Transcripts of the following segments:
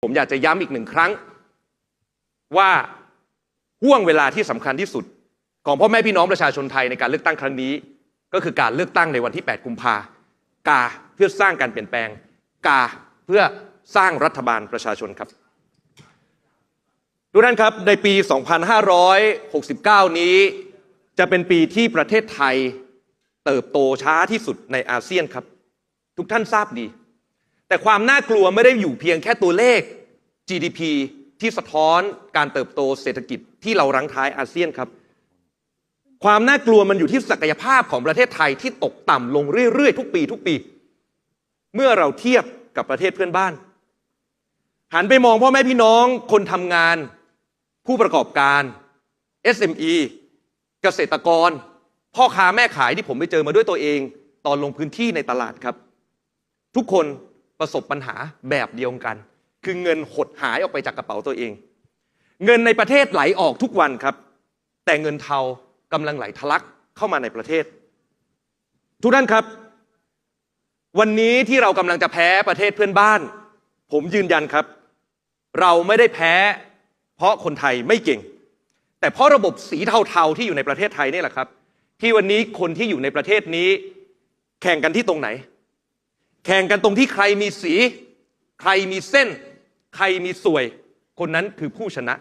ผมอยากจะย้ำอีกหนึ่งครั้งว่าห่วงเวลาที่สำคัญที่สุดของพ่อแม่พี่น้องประชาชนไทยในการเลือกตั้งครั้งนี้ก็คือการเลือกตั้งในวันที่8 กุมภาพันธ์กาเพื่อสร้างการเปลี่ยนแปลงกาเพื่อสร้างรัฐบาลประชาชนครับทุกท่านครับในปี 2569 นี้จะเป็นปีที่ประเทศไทยเติบโตช้าที่สุดในอาเซียนครับทุกท่านทราบดีแต่ความน่ากลัวไม่ได้อยู่เพียงแค่ตัวเลข GDP ที่สะท้อนการเติบโตเศรษฐกิจที่เรารั้งท้ายอาเซียนครับความน่ากลัวมันอยู่ที่ศักยภาพของประเทศไทยที่ตกต่ำลงเรื่อยๆทุกปีเมื่อเราเทียบกับประเทศเพื่อนบ้านหันไปมองพ่อแม่พี่น้องคนทำงานผู้ประกอบการ SME เกษตรกรพ่อค้าแม่ขายที่ผมไปเจอมาด้วยตัวเองตอนลงพื้นที่ในตลาดครับทุกคนประสบปัญหาแบบเดียวกันคือเงินหดหายออกไปจากกระเป๋าตัวเองเงินในประเทศไหลออกทุกวันครับแต่เงินเทากำลังไหลทะลักเข้ามาในประเทศทุกท่านครับวันนี้ที่เรากำลังจะแพ้ประเทศเพื่อนบ้านผมยืนยันครับเราไม่ได้แพ้เพราะคนไทยไม่เก่งแต่เพราะระบบสีเทาๆที่อยู่ในประเทศไทยนี่แหละครับที่วันนี้คนที่อยู่ในประเทศนี้แข่งกันที่ตรงไหนแข่งกันตรงที่ใครมีสีใครมีเส้นใครมีสวยคนนั้นคือผู้ชนะ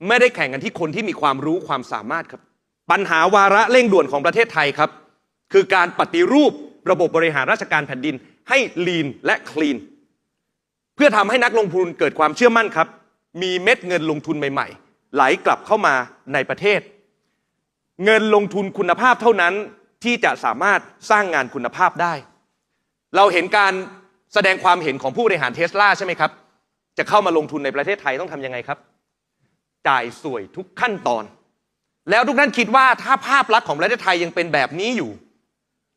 ไม่ได้แข่งกันที่คนที่มีความรู้ความสามารถครับปัญหาวาระเร่งด่วนของประเทศไทยครับคือการปฏิรูประบบบริหารราชการแผ่นดินให้ลีนและคลีนเพื่อทำให้นักลงทุนเกิดความเชื่อมั่นครับมีเม็ดเงินลงทุนใหม่ๆไหลกลับเข้ามาในประเทศเงินลงทุนคุณภาพเท่านั้นที่จะสามารถสร้างงานคุณภาพได้เราเห็นการแสดงความเห็นของผู้บริหาร Tesla ใช่ไหมครับจะเข้ามาลงทุนในประเทศไทยต้องทำยังไงครับจ่ายสวยทุกขั้นตอนแล้วทุกท่านคิดว่าถ้าภาพลักษณ์ของประเทศไทยยังเป็นแบบนี้อยู่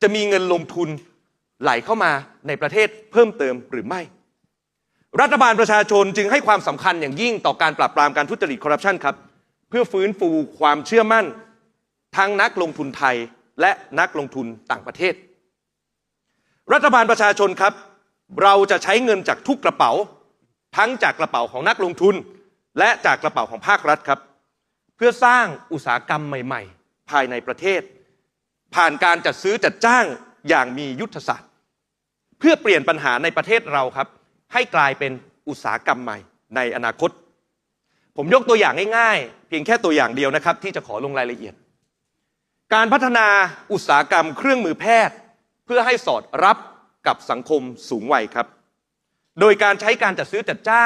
จะมีเงินลงทุนไหลเข้ามาในประเทศเพิ่มเติมหรือไม่รัฐบาลประชาชนจึงให้ความสำคัญอย่างยิ่งต่อการปราบปรามการทุจริตคอร์รัปชันครับเพื่อฟื้นฟูความเชื่อมั่นทั้งนักลงทุนไทยและนักลงทุนต่างประเทศรัฐบาลประชาชนครับเราจะใช้เงินจากทุกกระเป๋าทั้งจากกระเป๋าของนักลงทุนและจากกระเป๋าของภาครัฐครับเพื่อสร้างอุตสาหกรรมใหม่ๆภายในประเทศผ่านการจัดซื้อจัดจ้างอย่างมียุทธศาสตร์เพื่อเปลี่ยนปัญหาในประเทศเราครับให้กลายเป็นอุตสาหกรรมใหม่ในอนาคตผมยกตัวอย่างง่ายๆเพียงแค่ตัวอย่างเดียวนะครับที่จะขอลงรายละเอียดการพัฒนาอุตสาหกรรมเครื่องมือแพทย์เพื่อให้สอดรับกับสังคมสูงวัยครับโดยการใช้การจัดซื้อจัดจ้าง